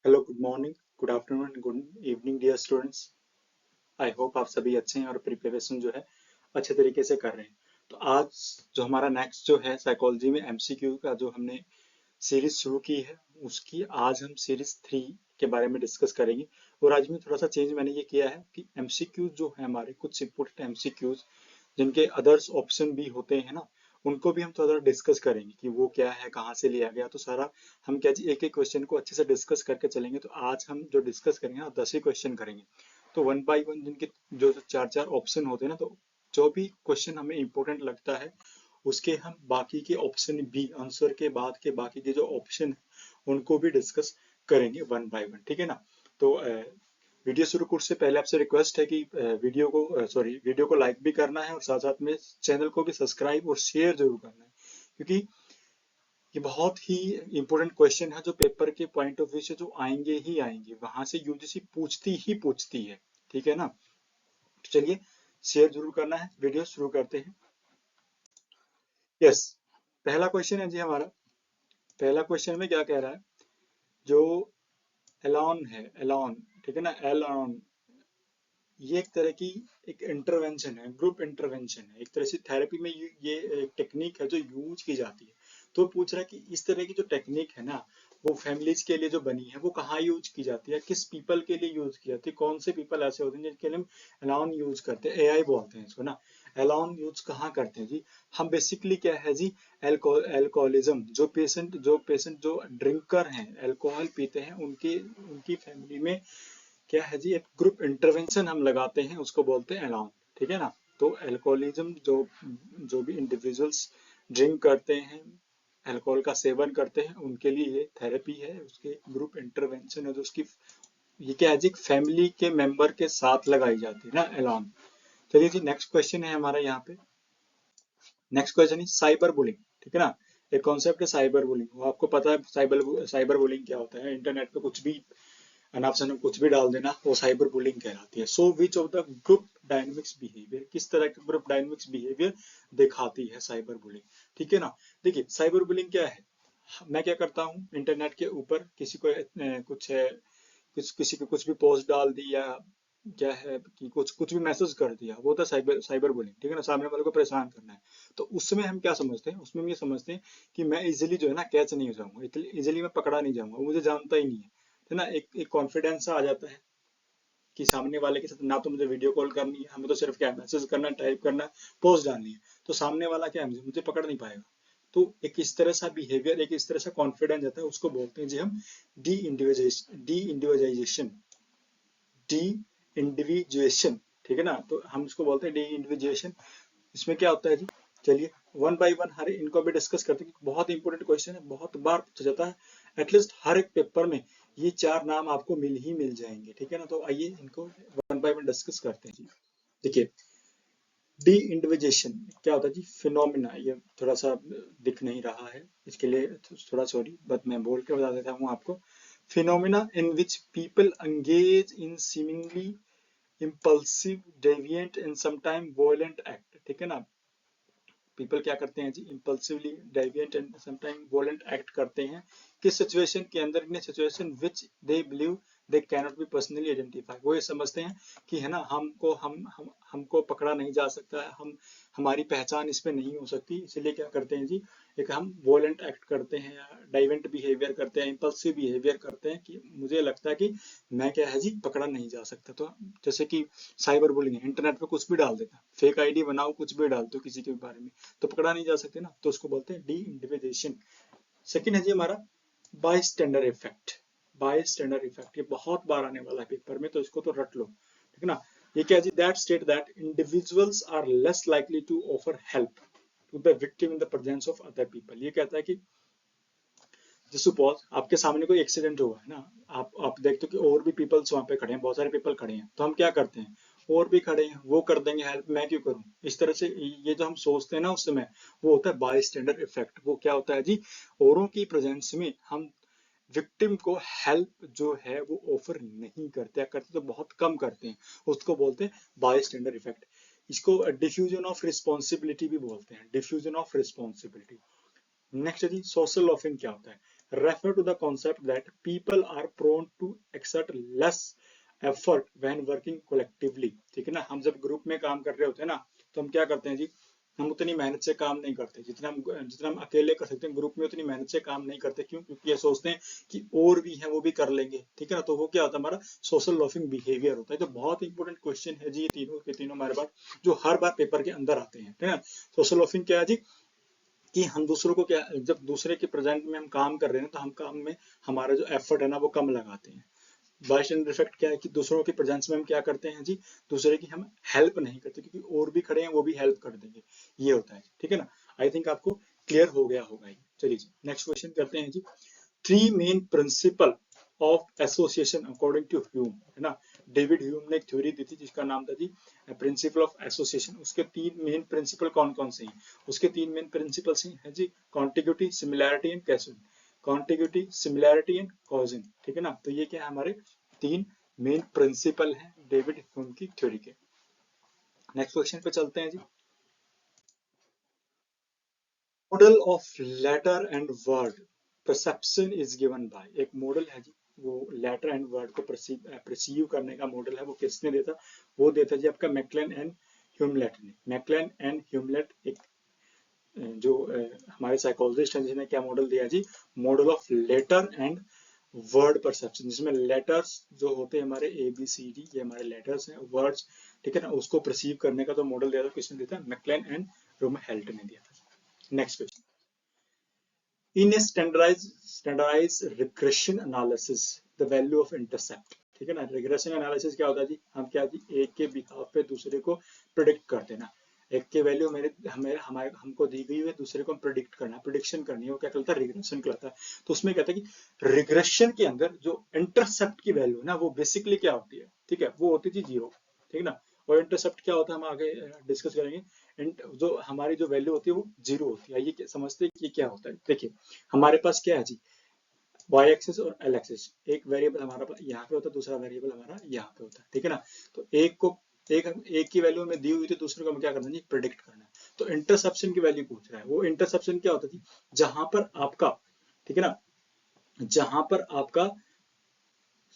Hello, good morning, good afternoon, good evening dear students. I hope आप सभी अच्छे हैं और प्रिपरेशन जो है अच्छे तरीके से कर रहे हैं। तो आज जो हमारा नेक्स्ट जो है साइकोलॉजी में एमसीक्यू का जो हमने सीरीज शुरू की है, उसकी आज हम सीरीज 3 के बारे में डिस्कस करेंगे। और आज में थोड़ा सा चेंज मैंने ये किया है कि एमसीक्यू जो है हमारे कुछ इंपोर्टेंट एमसीक्यूज जिनके अदर्स ऑप्शन भी होते हैं ना, उनको भी हम थोड़ा डिस्कस करेंगे कि वो क्या है, कहाँ से लिया गया। तो सारा हम क्या जी एक एक क्वेश्चन को अच्छे से डिस्कस करके चलेंगे। तो आज हम जो डिस्कस करेंगे ना 10 ही क्वेश्चन करेंगे। तो वन बाय वन जिनके जो चार चार ऑप्शन होते हैं ना, तो जो भी क्वेश्चन हमें इंपॉर्टेंट लगता है उसके हम बाकी के ऑप्शन भी आंसर के बाद के बाकी के जो ऑप्शन है उनको भी डिस्कस करेंगे वन बाय वन, ठीक है ना। तो वीडियो शुरू करने से पहले आपसे रिक्वेस्ट है कि वीडियो को लाइक भी करना है और साथ साथ में चैनल को भी सब्सक्राइब और शेयर जरूर करना है, क्योंकि ये बहुत ही इंपॉर्टेंट क्वेश्चन है जो पेपर के पॉइंट ऑफ व्यू से जो आएंगे ही आएंगे, वहां से यूजीसी पूछती है, ठीक है ना। तो चलिए शेयर जरूर करना है। वीडियो शुरू करते हैं। यस, पहला क्वेश्चन है जी हमारा। पहला क्वेश्चन में क्या कह रहा है, जो एलॉन है, एलॉन, ठीक है ना, एलॉन, ये एक तरह की एक इंटरवेंशन है, ग्रुप इंटरवेंशन है, एक तरह से थेरेपी में ये टेक्निक है जो यूज की जाती है। तो पूछ रहा है कि इस तरह की जो टेक्निक है ना, वो फैमिलीज के लिए जो बनी है वो कहाँ यूज की जाती है, किस पीपल के लिए यूज की जाती है, कौन से पीपल ऐसे होते हैं जिनके लिए हम एलॉन यूज करते हैं, एआई बोलते हैं इसको ना। एलॉन यूज कहाँ करते हैं जी, हम बेसिकली क्या है जी, एल्कोहलिज्म, जो पेशेंट जो ड्रिंकर हैं, अल्कोहल पीते हैं, उनकी उनकी फैमिली में क्या है जी, एक ग्रुप इंटरवेंशन हम लगाते हैं, उसको बोलते हैं अलाउंस, ठीक है ना। तो अल्कोहलिज्म जो भी इंडिविजुअल्स ड्रिंक करते हैं, अल्कोहल का सेवन करते हैं, उनके लिए ये थेरेपी है, उसके ग्रुप इंटरवेंशन है जो उसकी ये क्या है जी, फैमिली के मेंबर के साथ लगाई जाती है ना अलाउंस। चलिए जी, नेक्स्ट क्वेश्चन है हमारा यहाँ पे। नेक्स्ट क्वेश्चन है साइबर बुलिंग, ठीक है ना। एक कॉन्सेप्ट है साइबर बुलिंग, वो आपको पता है साइबर बुलिंग क्या होता है। इंटरनेट पे कुछ भी अनाप शनाप कुछ भी डाल देना, वो साइबर बुलिंग कहलाती है। So which of the group dynamics behaviour, किस तरह का ग्रुप डायनेमिक्स बिहेवियर दिखाती है साइबर बुलिंग, ठीक है ना। देखिए साइबर बुलिंग क्या है, मैं क्या करता हूँ, इंटरनेट के ऊपर किसी को कुछ है, किसी को कुछ भी पोस्ट डाल दी, या क्या है कि कुछ कुछ भी मैसेज कर दिया, वो था साइबर साइबर बुलिंग, ठीक है ना। सामने वाले को परेशान करना है। तो उसमें हम क्या समझते हैं, उसमें हम ये समझते हैं कि मैं इजिली जो है ना कैच नहीं हो जाऊंगा, इजिली मैं पकड़ा नहीं जाऊंगा, वो मुझे जानता ही नहीं है ना। एक कॉन्फिडेंस आ जाता है कि सामने वाले के साथ ना तो मुझे वीडियो कॉल करनी है, हमें तो सिर्फ क्या मैसेज करना, टाइप करना, पोस्ट डालनी है। तो सामने वाला क्या है, मुझे पकड़ नहीं पाएगा। तो एक इस तरह सा बिहेवियर, एक इस तरह सा कॉन्फिडेंस आता है, उसको बोलते हैं जी हम डी इंडिविजुएशन, ठीक है ना। तो हम इसको बोलते हैं डी इंडिविजुएशन। इसमें क्या होता है जी, चलिए वन बाय वन हर इनको भी डिस्कस करते हैं, बहुत इंपॉर्टेंट क्वेश्चन है, बहुत बार पूछा जाता है। एटलीस्ट हर एक पेपर में ये चार नाम आपको मिल जाएंगे, ठीक है ना। तो आइए इनको वन बाय वन डिस्कस करते हैं जी। देखिए डी इंडिविजुएशन क्या होता है जी, फिनोमिना, ये थोड़ा सा दिख नहीं रहा है, इसके लिए थोड़ा सॉरी, बट मैं बोल के बता देता हूँ आपको। Phenomena in which people engage in seemingly impulsive, deviant and sometimes violent act, ठीक है ना। पीपल क्या करते हैं जी, impulsively, deviant and sometime violent act करते हैं। किस सिचुएशन के अंदर, in situation which they believe they cannot be personally identify, वो ये समझते हैं कि है ना, हमको पकड़ा नहीं जा सकता है, हम हमारी पहचान इसमें नहीं हो सकती, इसलिए क्या करते हैं जी, एक हम वोलेंट एक्ट करते हैं, डाइवेंट बिहेवियर करते हैं, इम्पल्सिव बिहेवियर करते हैं कि मुझे लगता है कि मैं क्या है जी, पकड़ा नहीं जा सकता। तो जैसे कि साइबर बुलिंग है, इंटरनेट पे कुछ भी डाल देता, फेक आईडी बनाओ, कुछ भी डाल दो किसी के बारे में, तो पकड़ा नहीं जा सकते ना, तो उसको बोलते हैं डी इंडिविजुएशन। सेकंड है जी हमारा by standard effect. By standard effect ये बहुत बार आने वाला है पेपर में, तो इसको तो रट लो, ठीक है ना। ये क्या जी, that state that individuals are less likely to offer help to the victim in the presence of other people. ये कहता है कि सपोज आपके सामने कोई एक्सीडेंट हुआ है ना, आप देखते हो कि और भी पीपल्स वहां पे खड़े हैं, बहुत सारे पीपल खड़े हैं, तो हम क्या करते हैं, और भी खड़े हैं, वो कर देंगे हेल्प, मैं क्यों करूं, इस तरह से ये जो हम सोचते हैं ना, उस समय वो होता है बाय स्टैंडर्ड इफेक्ट। वो क्या होता है जी, औरों की प्रेजेंस में हम विक्टिम को हेल्प जो है वो ऑफर नहीं करते, या करते तो बहुत कम करते हैं, उसको बोलते हैं बाय स्टैंडर्ड इफेक्ट। इसको डिफ्यूजन ऑफ रिस्पॉन्सिबिलिटी भी बोलते हैं, डिफ्यूजन ऑफ रिस्पॉन्सिबिलिटी। नेक्स्ट है जी सोशल लॉफिंग क्या होता है, refer to the concept that people are prone to exert less effort when working collectively. ठीक है ना, हम जब ग्रुप में काम कर रहे होते हैं ना, तो हम क्या करते हैं जी, हम उतनी मेहनत से काम नहीं करते जितना हम अकेले कर सकते हैं। ग्रुप में उतनी मेहनत से काम नहीं करते, क्यों? क्योंकि ये सोचते हैं कि और भी है वो भी कर लेंगे। ठीक है ना, तो वो क्या होता है, हमारा सोशल लॉफिंग बिहेवियर होता है। तो बहुत इंपॉर्टेंट क्वेश्चन है जी ये तीनों के तीनों हमारे पास, जो हर बार पेपर के अंदर आते हैं। ठीक है ना, सोशल लॉफिंग क्या है जी, कि हम दूसरों को क्या, जब दूसरे के प्रेजेंट में हम काम कर रहे हैं तो हम काम में हमारा जो एफर्ट है ना वो कम लगाते हैं। बायस्टैंडर इफेक्ट क्या है कि दूसरों की प्रेजेंस में हम क्या करते हैं जी, दूसरे की हम हेल्प नहीं करते, क्योंकि और भी खड़े हैं वो भी हेल्प कर देंगे, ये होता है। ठीक है ना, आई थिंक आपको क्लियर हो गया होगा ये। चलिए जी नेक्स्ट क्वेश्चन करते हैं जी। Three main principle of association according to Hume, है ना। डेविड ह्यूम ने एक थ्योरी दी थी जिसका नाम था जी प्रिंसिपल ऑफ एसोसिएशन। उसके तीन मेन प्रिंसिपल कौन कौन से हैं? उसके तीन मेन प्रिंसिपल्स हैं जी, contiguity, similarity and causal. Contiguity, similarity and causing. ठीक है ना, तो ये क्या है, हमारे तीन मेन प्रिंसिपल हैं डेविड ह्यूम की थ्योरी के। नेक्स्ट क्वेश्चन पे चलते हैं जी। Model of letter and word perception is given by, एक मॉडल है जी, वो लेटर एंड वर्ड को परसीव करने का मॉडल है, वो किसने देता? वो देता जी आपका मैकलेन एंड ह्यूमलेट ने। मैकलेन एंड ह्यूमलेट एक जो हमारे साइकोलॉजिस्ट हैं, जिन्हें क्या मॉडल दिया जी, model of letter and word perception, जिसमें लेटर्स जो होते हैं हमारे ए बी सी डी, ये हमारे लेटर्स हैं, वर्ड्स, ठीक है ना, उसको परसीव करने का तो मॉडल दिया था, किसने दिया था? मैकलेन एंड रूमहेल्ट ने दिया था। Next question, in a standardized regression analysis the value of intercept. ठीक है ना, रिग्रेशन एनालिसिस क्या होता है जी, हम क्या जी, एक के बिहाफ पे दूसरे को प्रिडिक्ट करते हैं ना। एक के वैल्यू मेरे हमें हमारे हमको दी गई है, दूसरे को प्रिडिक्ट करना, प्रिडिक्शन करनी है, वो क्या कहलाता है? रिग्रेशन कहलाता है। तो उसमें कहता है कि रिग्रेशन के अंदर जो इंटरसेप्ट की वैल्यू है ना, वो बेसिकली क्या होती है? ठीक है, वो होती थी जीरो। ठीक है ना, और इंटरसेप्ट क्या होता है हम आगे डिस्कस करेंगे। जो हमारी जो वैल्यू होती है वो जीरो होती है। ये समझते हैं कि क्या होता है। देखिए हमारे पास क्या है जी, वाई एक्सिस और एल एक्सिस, एक वेरिएबल हमारा यहाँ पे होता है, दूसरा वेरिएबल हमारा यहाँ पे होता है। ठीक है ना, तो एक की वैल्यू हमें दी हुई थी, दूसरे को हमें क्या करना है, प्रिडिक्ट करना है। तो इंटरसेप्शन की वैल्यू पूछ रहा है। वो इंटरसेप्शन क्या होता है, जहां पर आपका, ठीक है ना, जहां पर आपका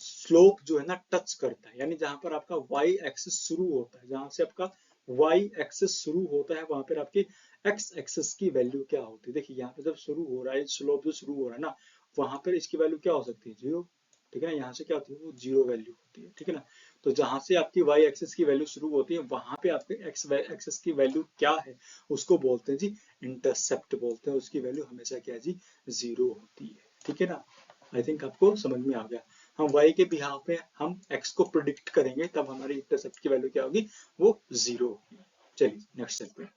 स्लोप जो है ना टच करता है, यानी जहां पर आपका वाई एक्सिस शुरू होता है, जहां से आपका वाई एक्सिस शुरू होता है, वहां पर आपकी एक्स एक्सिस की वैल्यू क्या होती है? देखिए यहाँ पे जब शुरू हो रहा है, स्लोप जो शुरू हो रहा है ना, वहां पर इसकी वैल्यू क्या हो सकती है? जीरो। ठीक है ना, यहाँ से क्या होती है? वो जीरो वैल्यू होती है। ठीक है ना, तो जहां से आपकी वाई एक्सिस की वैल्यू शुरू होती है, वहां पे आपके एक्स एक्सिस की वैल्यू क्या है, उसको बोलते हैं जी इंटरसेप्ट बोलते हैं। उसकी वैल्यू हमेशा क्या है जी? जीरो होती है। ठीक है ना, आई थिंक आपको समझ में आ गया। हम y के बिहाफ पे हम x को प्रिडिक्ट करेंगे, तब हमारी इंटरसेप्ट की वैल्यू क्या होगी? वो जीरो होगी। चलिए नेक्स्ट चलते हैं।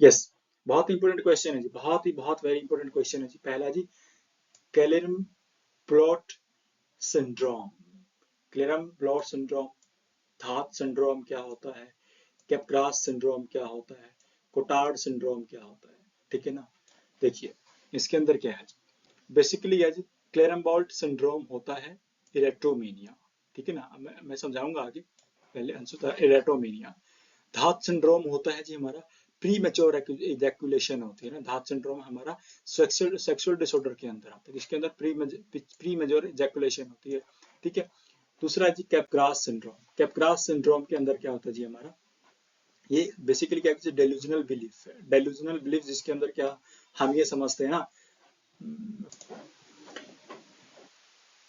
यस, बहुत इंपॉर्टेंट क्वेश्चन है जी, बहुत वेरी इंपॉर्टेंट क्वेश्चन है जी। पहला जी, Clerambault syndrome. Clerambault syndrome, Dhat syndrome क्या होता है, कैपग्रास सिंड्रोम क्या होता है, कोटार्ड सिंड्रोम क्या होता है? ठीक है ना, देखिए इसके अंदर क्या है, बेसिकली है जी, क्लेरम्बॉल्ट सिंड्रोम होता है इरेक्टोमीनिया। ठीक है ना, मैं समझाऊंगा आगे, पहले आंसर था इरेक्टोमीनिया। धात सिंड्रोम होता है जी हमारा प्री मेच्योर इजैकुलेशन होती है ना। धात सिंड्रोम हमारा सेक्सुअल डिसऑर्डर के अंदर आता है, जिसके अंदर प्री मेच्योर इजैकुलेशन होती है। ठीक है, दूसरा जी कैपग्रास सिंड्रोम। कैपग्रास सिंड्रोम के अंदर क्या होता है जी हमारा, ये बेसिकली क्या है, डेल्यूजनल बिलीफ है। डेल्यूजनल बिलीफ जिसके अंदर क्या हम ये समझते हैं ना,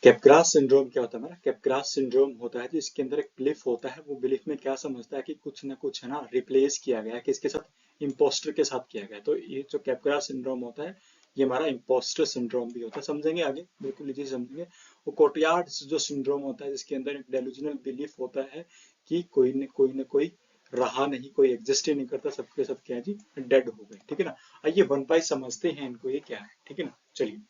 कैपग्रास सिंड्रोम क्या होता है हमारा, कैपग्रास सिंड्रोम होता है जिसके अंदर एक बिलीफ होता है। वो बिलीफ में क्या समझता है कि कुछ ना कुछ है ना रिप्लेस किया गया है, किसके साथ? इम्पोस्टर के साथ किया गया है। तो ये जो कैपग्रास सिंड्रोम होता है, ये हमारा इम्पोस्टर सिंड्रोम भी होता है। समझेंगे आगे, बिल्कुल इजी समझेंगे। वो कोटियार्ड जो सिंड्रोम होता है, जिसके अंदर एक डेल्यूजनल बिलीफ होता है कि कोई न कोई रहा नहीं, कोई एग्जिस्ट ही नहीं करता, सबके सब क्या है जी, डेड हो गए। ठीक है ना, आइए वन बाय समझते हैं इनको, ये क्या है। ठीक है ना, चलिए।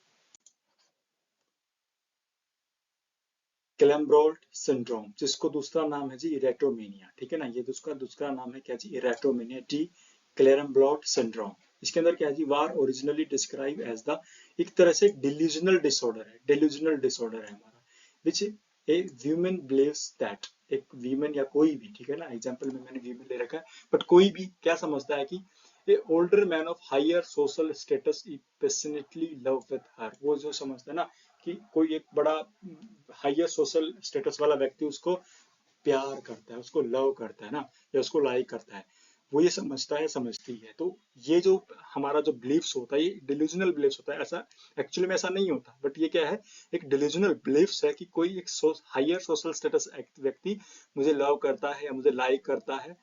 क्लेम्ब्रोल्ट सिंड्रोम, जिसको दूसरा नाम है जी इरेक्टोमीनिया। ठीक है ना, ये दूसरा दूसरा नाम है क्या जी, इरेक्टोमीनिया, टी क्लेरम्ब्रोल्ट सिंड्रोम। इसके अंदर क्या है जी, वार ओरिजिनली डिस्क्राइब एज द, एक तरह से डिल्यूजनल डिसऑर्डर है, डिल्यूजनल डिसऑर्डर है हमारा, विच ए वीमेन बिलीव्स दैट, एक वीमेन या कोई भी, ठीक है ना, एग्जांपल में मैंने वीमेन ले रखा है, बट कोई भी क्या समझता है कि a older man of higher social status passionately love with her, वो जो समझता है ना कि कोई एक बड़ा हायर सोशल स्टेटस वाला व्यक्ति उसको प्यार करता है, उसको लव करता है ना, या उसको लाइक करता है, वो ये समझता है, समझती है। तो ये जो हमारा जो बिलीफ्स होता है, ये डिल्यूजनल बिलीफ्स होता है। ऐसा एक्चुअली में ऐसा नहीं होता, बट ये क्या है, एक डिल्यूजनल बिलीफ्स है कि कोई एक हायर सोशल स्टेटस व्यक्ति मुझे लव करता है या मुझे लाइक करता है।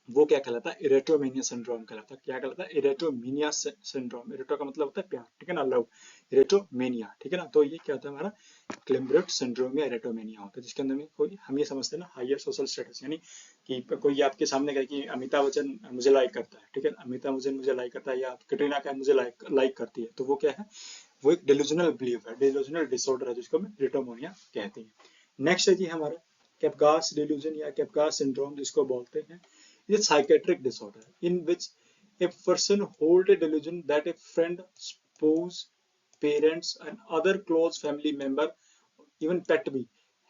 वो क्या कहलाता है, इरेटोमेनिया सिंड्रोम कहलाता है। क्या कहलाता है, इरेटोमेनिया सिंड्रोम। इरेटो का मतलब होता है प्यार, ठीक है ना, लव। इरेटोमेनिया, ठीक है ना। तो ये क्या होता है, हमारा क्लिम्ब्रेट सिंड्रोम या इरेटोमेनिया होता है, जिसके अंदर में कोई, हम ये समझते हैं ना, हायर सोशल स्टेटस, यानी कि कोई आपके सामने कहे कि अमिताभ बच्चन मुझे लाइक करता है, ठीक है, अमिताभ बच्चन मुझे लाइक करता है, या कटरीना कैफ मुझे लाइक करती है, तो वो क्या है, वो एक डिल्यूजनल बिलीफ है, डिल्यूजनल डिसऑर्डर है, जिसको हम इरेटोमेनिया कहते हैं। नेक्स्ट है जी हमारा कैपगास डिल्यूजन या कैपगास सिंड्रोम, जिसको बोलते हैं, is a psychiatric disorder in which a person hold a delusion that a friend, spouse, parents, and other close family member, even pet भी,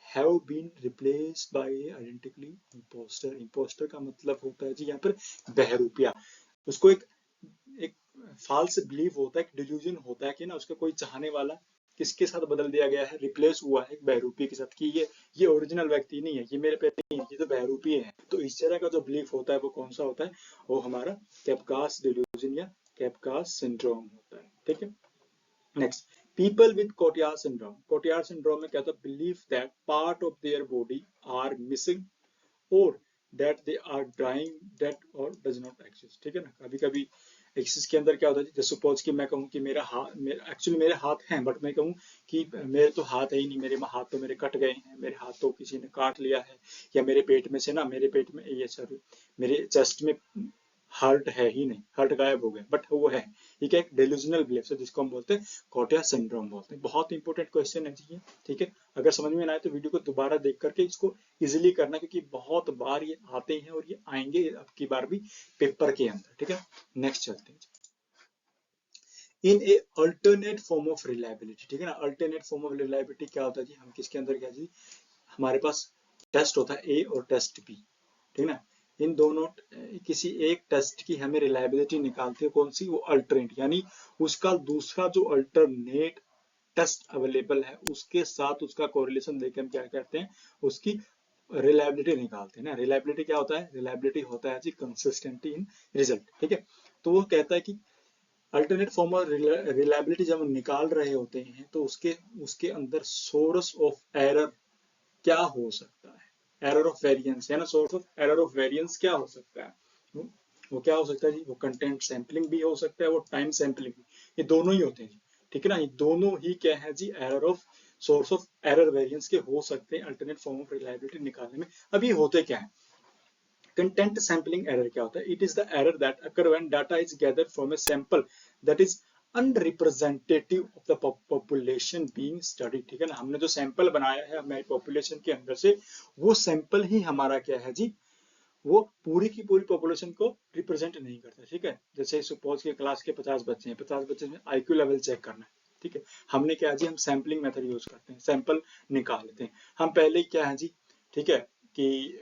have been replaced by a identically imposter. Imposter का मतलब होता है जी यहाँ पर बहरूपिया। उसको एक false believe होता है, एक डिल्यूजन होता है कि ना उसका कोई चाहने वाला किसके साथ बदल दिया गया है, रिप्लेस हुआ है एक बहरूपी के साथ, कि ये ओरिजिनल व्यक्ति नहीं है, ये मेरे पे नहीं है, ये तो बहरूपी है। तो इस तरह का जो बिलीफ होता है वो कौन सा होता है, वो हमारा कैपकास डिल्यूजन या कैपकास सिंड्रोम होता है, ठीक है। Next, people with Cotard syndrome. Cotard syndrome में क्या होता है, believe that part of their body are missing और that they are dying that और डज नॉट एग्जिस्ट, ठीक है ना। कभी कभी इसके अंदर क्या होता है, जैसे सपोज कि मैं कहूँ कि मेरा हाथ, एक्चुअली मेरे हाथ हैं, बट मैं कहूँ कि मेरे तो हाथ है ही नहीं, मेरे हाथ तो मेरे कट गए हैं, मेरे हाथ तो किसी ने काट लिया है, या मेरे पेट में से ना, मेरे पेट में ये सॉरी, मेरे चेस्ट में हार्ट है ही नहीं, हार्ट गायब हो गया, बट वो है। ये क्या एक डेल्यूजनल बिलीफ है, जिसको हम बोलते हैं कोटिया सिंड्रोम बोलते हैं। बहुत इंपॉर्टेंट क्वेश्चन है जी ये, ठीक है। अगर समझ में ना आए तो वीडियो को दोबारा देख करके इसको इजीली करना, क्योंकि बहुत बार ये आते हैं और ये आएंगे अब की बार भी पेपर के अंदर, ठीक है। नेक्स्ट चलते हैं, इन ए अल्टरनेट फॉर्म ऑफ रिलायबिलिटी, ठीक है ना। अल्टरनेट फॉर्म ऑफ रिलायबिलिटी क्या होता है जी, हम किसके अंदर क्या जी, हमारे पास टेस्ट होता है ए और टेस्ट बी, ठीक है ना। इन दोनों किसी एक टेस्ट की हमें रिलायबिलिटी निकालती है, कौन सी, वो अल्टरनेट, यानी उसका दूसरा जो अल्टरनेट टेस्ट अवेलेबल है उसके साथ उसका कोरिलेशन देकर हम क्या करते हैं, उसकी रिलायबिलिटी निकालते हैं ना। रिलायबिलिटी क्या होता है, रिलायबिलिटी होता है जी कंसिस्टेंटी इन रिजल्ट, ठीक है। तो वो कहता है कि अल्टरनेट फॉर्म ऑफ रिलायबिलिटी जब हम निकाल रहे होते हैं तो उसके उसके अंदर सोर्स ऑफ एरर क्या हो सकता है, एरर ऑफ वेरिएंस है ना, source of error of variance क्या हो सकता है, वो क्या हो सकता है जी, वो कंटेंट सैंपलिंग भी हो सकता है, वो टाइम सैंपलिंग भी, ये दोनों ही होते हैं जी, ठीक है ना। ये दोनों ही क्या है जी, error of source of error variance के हो सकते हैं अल्टरनेट फॉर्म ऑफ रिलायबिलिटी निकालने में। अब ये होते क्या है, कंटेंट सैंपलिंग एरर क्या होता है, it is the error that occur when data is gathered from a sample that is unrepresentative of the population being studied, ठीक है ना। हमने जो सैंपल बनाया है हमारी पॉपुलेशन के अंदर से, वो सैंपल ही हमारा क्या है जी, वो पूरी की पूरी पॉपुलेशन को रिप्रेजेंट नहीं करता, ठीक है। जैसे सपोज के क्लास के 50 बच्चे हैं, 50 बच्चे में आईक्यू लेवल चेक करना है, ठीक है। हमने क्या जी, हम सैंपलिंग मेथड यूज करते हैं, सैंपल निकाल लेते हैं हम पहले ही, क्या है जी, ठीक है, कि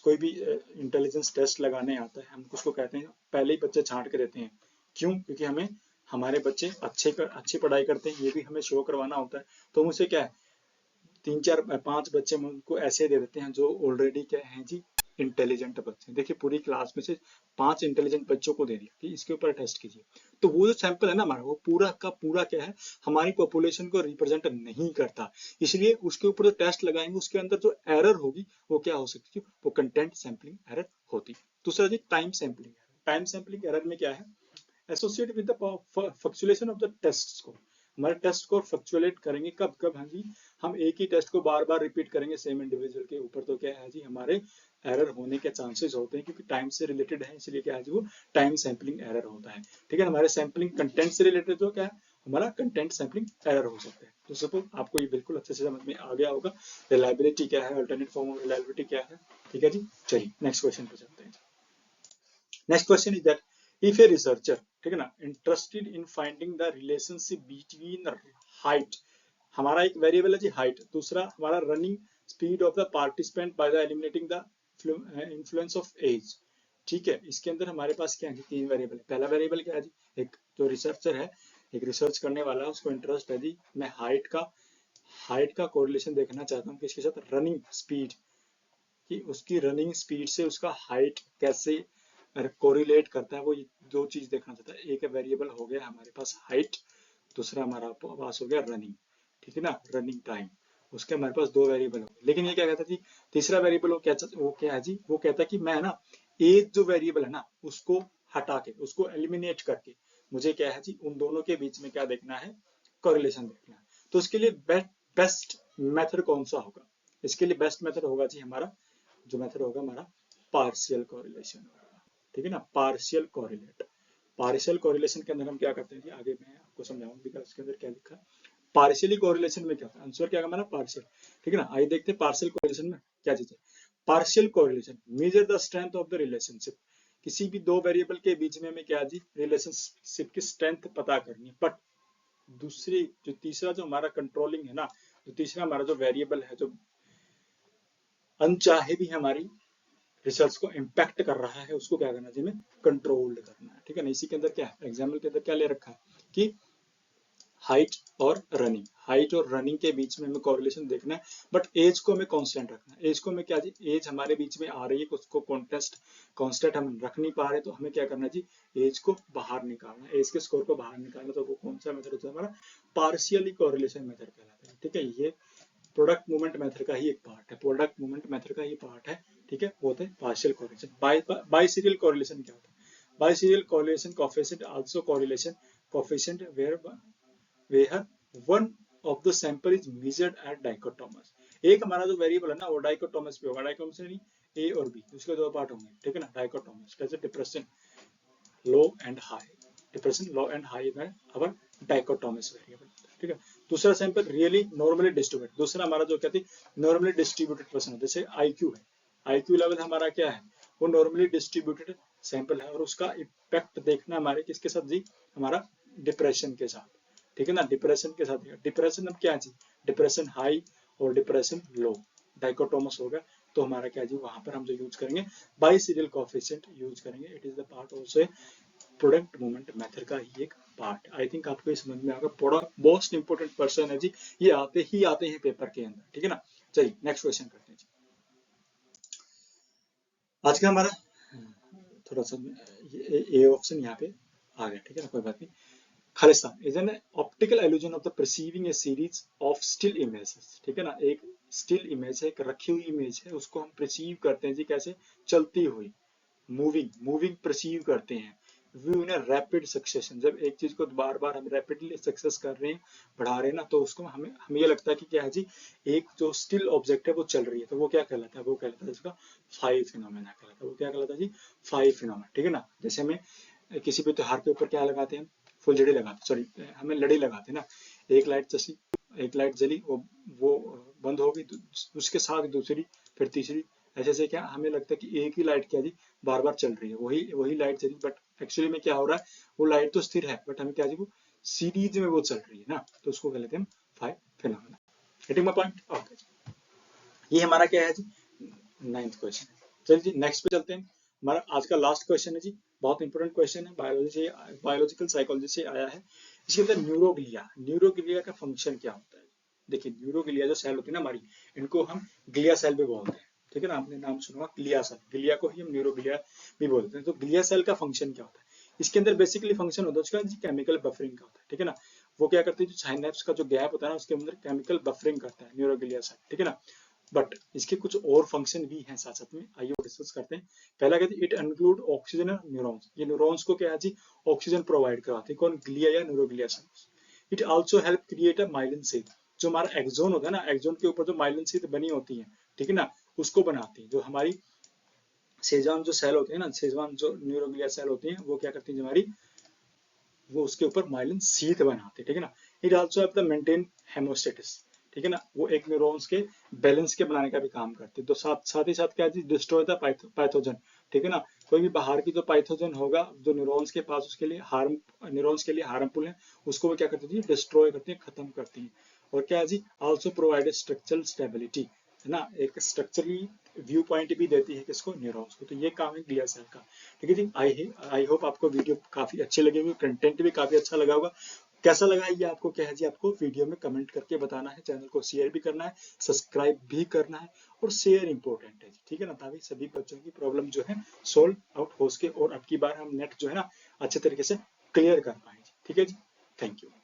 कोई भी इंटेलिजेंस टेस्ट लगाने आता है, हम उसको कहते हैं पहले ही बच्चे छांट के देते हैं। क्यों, क्योंकि हमें हमारे बच्चे अच्छी पढ़ाई करते हैं, ये भी हमें शो करवाना होता है। तो मुझसे क्या है, 3 4 5 बच्चे हम उनको ऐसे दे देते हैं जो ऑलरेडी क्या है जी, इंटेलिजेंट बच्चे। देखिए पूरी क्लास में से 5 इंटेलिजेंट बच्चों को दे दिया कि इसके ऊपर टेस्ट कीजिए, तो वो जो सैंपल है ना हमारा, वो पूरा का पूरा क्या है, हमारी पॉपुलेशन को रिप्रेजेंट नहीं करता। इसलिए उसके ऊपर जो टेस्ट लगाएंगे उसके अंदर जो एरर होगी वो क्या हो सकती है, वो कंटेंट सैंपलिंग एरर होती। दूसरा जी time sampling error. Time sampling error में क्या है, associate with the fluctuation of the test को, हमारे टेस्ट को फ्लक्चुएट करेंगे, कब कब, हाँ जी, हम एक ही टेस्ट को बार बार रिपीट करेंगे सेम इंडिविजुअल के ऊपर, तो क्या है जी, हमारे एरर होने के चांसेस होते हैं, क्योंकि टाइम से रिलेटेड है, इसलिए क्या है जी, वो टाइम सैंपलिंग एरर होता है, ठीक है। हमारे सैंपलिंग कंटेंट से रिलेटेड तो क्या है, हमारा कंटेंट सैंपलिंग एरर हो सकता है। तो सपोज आपको ये बिल्कुल अच्छे से समझ में आ गया होगा, रिलायबिलिटी क्या है, अल्टरनेट फॉर्म ऑफ रिलायबिलिटी क्या है, ठीक है जी। चलिए नेक्स्ट क्वेश्चन पे चलते हैं। Next question is that if a researcher, ठीक है ना, interested in finding the relationship between height, हमारा एक वेरिएबल है जी हाइट, दूसरा हमारा running speed of the participant by the eliminating the influence of age, ठीक है। इसके अंदर हमारे पास क्या है जी, 3 वेरिएबल है। पहला वेरिएबल क्या है जी, एक जो रिसर्चर है, एक रिसर्च करने वाला है, उसको इंटरेस्ट है जी, मैं हाइट का कोरिलेशन देखना चाहता हूँ किसके साथ, रनिंग स्पीड, कि उसकी रनिंग स्पीड से उसका हाइट कैसे कोरिलेट करता है, वो दो चीज देखना चाहता है। एक वेरिएबल हो गया हमारे पास हाइट, दूसरा हमारा पास हो गया रनिंग, ठीक है ना, रनिंग टाइम। उसके हमारे पास दो वेरिएबल हो गए। लेकिन ये क्या कहता है जी, तीसरा वेरिएबल वो क्या है जी, वो कहता है कि मैं ना एज जो वेरिएबल है ना उसको हटा के, उसको एलिमिनेट करके मुझे क्या है जी, उन दोनों के बीच में क्या देखना है, कोरिलेशन देखना है। तो उसके लिए बेस्ट मेथड कौन सा होगा, इसके लिए बेस्ट मेथड होगा जी हमारा, जो मेथड होगा हमारा पार्शियल कोरिलेशन होगा, ठीक है ना, पार्शियल कोरिलेशन के अंदर हम क्या करते हैं जी, आगे मैं आपको समझाऊंगा इसके अंदर क्या लिखा है। पार्शियली कोरिलेशन में क्या होता है, आंसर क्या हमारा पार्शियल, ठीक है ना। आइए देखते हैं पार्शियल कोरिलेशन में क्या चीज है। Partial correlation measure the strength of the relationship, किसी भी दो वेरिएबल के बीच में हमें क्या जी, रिलेशनशिप की स्ट्रेंथ पता करनी है। बट दूसरी जो तीसरा जो हमारा कंट्रोलिंग है ना, जो तीसरा हमारा जो वेरिएबल है, जो अनचाहे भी हमारी रिसर्च को इम्पैक्ट कर रहा है, उसको क्या करना चाहिए, कंट्रोल्ड करना है, ठीक है ना। इसी के अंदर क्या है, एग्जाम्पल के अंदर क्या ले रखा है कि हाइट और रनिंग के बीच में हमें कोरिलेशन देखना है, बट एज को हमें कांस्टेंट रखना है। एज को हमें क्या जी, एज हमारे बीच में आ रही है, उसको कांस्टेंट हम रख नहीं पा रहे, तो हमें क्या करना है जी, एज को बाहर निकालना, एज के स्कोर को बाहर निकालना। तो वो कौन सा मेथड होता है हमारा, पार्शियली कोरिलेशन मेथड कहलाता है, ठीक है। ये प्रोडक्ट मूवमेंट मेथड का ही एक पार्ट है, प्रोडक्ट मूवमेंट मेथड का ही पार्ट है, ठीक है। वो होता है partial correlation. Biserial correlation क्या होता है, biserial correlation coefficient also correlation coefficient where one of the sample is measured at dichotomous. एक हमारा जो वेरिएबल है ना, वो डाइकोटोमस पे होगा, डाइकोटोमस नहीं, ए और बी, उसके दो पार्ट होंगे, ठीक है ना। डाइकोटोमस कैसे, depression low and high, depression low and high में अवर डाइकोटोमस वेरिएबल, ठीक है। दूसरा सैंपल रियली नॉर्मली डिस्ट्रीब्यूटेड, दूसरा हमारा जो कहती है नॉर्मली डिस्ट्रीब्यूटेड पर्सन, जैसे आईक्यू है, आईक्यू लेवल हमारा क्या है, वो नॉर्मली डिस्ट्रीब्यूटेड सैंपल है, और उसका इफेक्ट देखना हमारे किसके साथ जी, हमारा डिप्रेशन के साथ, ठीक है ना, डिप्रेशन के साथ। डिप्रेशन अब क्या जी, डिप्रेशन हाई और डिप्रेशन लो, डाइकोटोमस होगा, तो हमारा क्या जी, वहां पर हम जो यूज करेंगे बाई सीरियल कोएफिशिएंट यूज करेंगे। It is the part also product movement method का ही एक पार्ट। आई थिंक आपको इस समझ में आएगा, प्रोडक्ट मोस्ट इंपोर्टेंट पर्सन है जी, ये आते हैं पेपर के अंदर, ठीक है ना। चलिए नेक्स्ट क्वेश्चन करते हैं जी। आज का हमारा थोड़ा सा ए ऑप्शन यहाँ पे आ गया, ठीक है ना, कोई बात नहीं। Khalistan is an optical illusion of the perceiving A series of still images, ठीक है ना। एक स्टिल इमेज है, एक रखी हुई इमेज है, उसको हम परसीव करते हैं जी कैसे, चलती हुई, मूविंग परसीव करते हैं। व्यू इन रैपिड सक्सेशन, जब एक चीज को बार बार हम रैपिडली सक्सेस कर रहे हैं, बढ़ा रहे हैं ना, तो उसको हमें ये लगता है कि क्या है जी, एक जो स्टिल ऑब्जेक्ट है वो चल रही है, तो वो क्या कहलाता है, वो कहलाता है इसका फाइव फिनोमेना कहलाता है। वो क्या कहलाता है जी, फाइव फिनोमेना, ठीक है ना। जैसे हमें किसी भी त्योहार के ऊपर क्या लगाते हैं, फुलझड़ी लगाते, सॉरी हमें लड़ी लगाते हैं ना, एक लाइट जैसी, एक लाइट जली, वो बंद हो गई, उसके साथ दूसरी, फिर तीसरी, ऐसे ऐसे क्या हमें लगता है कि एक ही लाइट क्या जी, बार बार चल रही है, वही वही लाइट चली, बट एक्चुअली में क्या हो रहा है, वो लाइट तो स्थिर है, बट हमें क्या जी, वो सीरीज में वो चल रही है ना, तो उसको कह लेते हैं five phenomena. Getting my point, okay. ये हमारा क्या है जी, 9th क्वेश्चन। चलिए जी नेक्स्ट पे चलते हैं। हमारा आज का लास्ट क्वेश्चन है जी, बहुत इंपॉर्टेंट क्वेश्चन है, बायोलॉजिकल साइकोलॉजी से आया है। इसके अंदर न्यूरोग्लिया का फंक्शन क्या होता है। देखिए न्यूरोग्लिया जो सेल होती है ना हमारी, इनको हम ग्लिया सेल भी बोलते हैं, ठीक है ना। आपने नाम सुना होगा ग्लिया सेल, ग्लिया को ही हम न्यूरोग्लिया भी बोलते हैं। तो ग्लिया सेल का फंक्शन क्या होता है, इसके अंदर बेसिकली फंक्शन होता है उसका केमिकल बफरिंग का होता है, ठीक है ना। वो क्या करते हैं, जो साइनेप्स का जो गैप होता है ना, उसके अंदर केमिकल बफरिंग करता है न्यूरोग्लिया सेल, ठीक है ना। बट इसके कुछ और फंक्शन भी हैं साथ साथ में, आइए डिस्कस करते हैं। पहला कहते हैं इट इंक्लूड ऑक्सीजन और न्यूरॉन्स, ये न्यूरॉन्स को क्या है जी, ऑक्सीजन प्रोवाइड कराते हैं, कौन, ग्लिया या neuroglia cells. It also help create a myelin sheath, जो हमारा एक्सोन होता है ना, एक्सोन के ऊपर जो माइलिन शीथ बनी होती है, ठीक है ना, उसको बनाती है। जो हमारी सेजान जो सेल होते हैं ना, सेजान जो न्यूरोग्लिया सेल होती है, वो क्या करती है हमारी, वो उसके ऊपर माइलिन शीथ बनाते हैं, ठीक है ना। It also have the maintain homeostasis, ठीक है ना, वो एक न्यूरॉन्स के बैलेंस के बनाने का भी काम करते हैं। तो साथ ही साथ क्या है, डिस्ट्रॉय द पैथोजन, ठीक है ना। कोई भी बाहर की जो पैथोजन होगा जो न्यूरॉन्स के पास, उसके लिए न्यूरॉन्स के लिए हार्मफुल है, उसको वो क्या करती है, डिस्ट्रॉय करती है, खत्म करती है। और क्या है जी, आल्सो प्रोवाइड स्ट्रक्चरल स्टेबिलिटी, है ना, एक स्ट्रक्चरली व्यू पॉइंट भी देती है किसको, न्यूरॉन्स को। तो ये काम है ग्लियल सेल का। ठीक है जी, आई होप आपको वीडियो काफी अच्छी लगी होगी, कंटेंट भी काफी अच्छा लगा होगा। कैसा लगा ये आपको क्या है जी, आपको वीडियो में कमेंट करके बताना है, चैनल को शेयर भी करना है, सब्सक्राइब भी करना है, और शेयर इंपॉर्टेंट है, ठीक है ना, ताकि सभी बच्चों की प्रॉब्लम जो है सोल्व आउट हो सके और अब की बार हम नेट जो है ना अच्छे तरीके से क्लियर कर पाए। ठीक है जी, थैंक यू।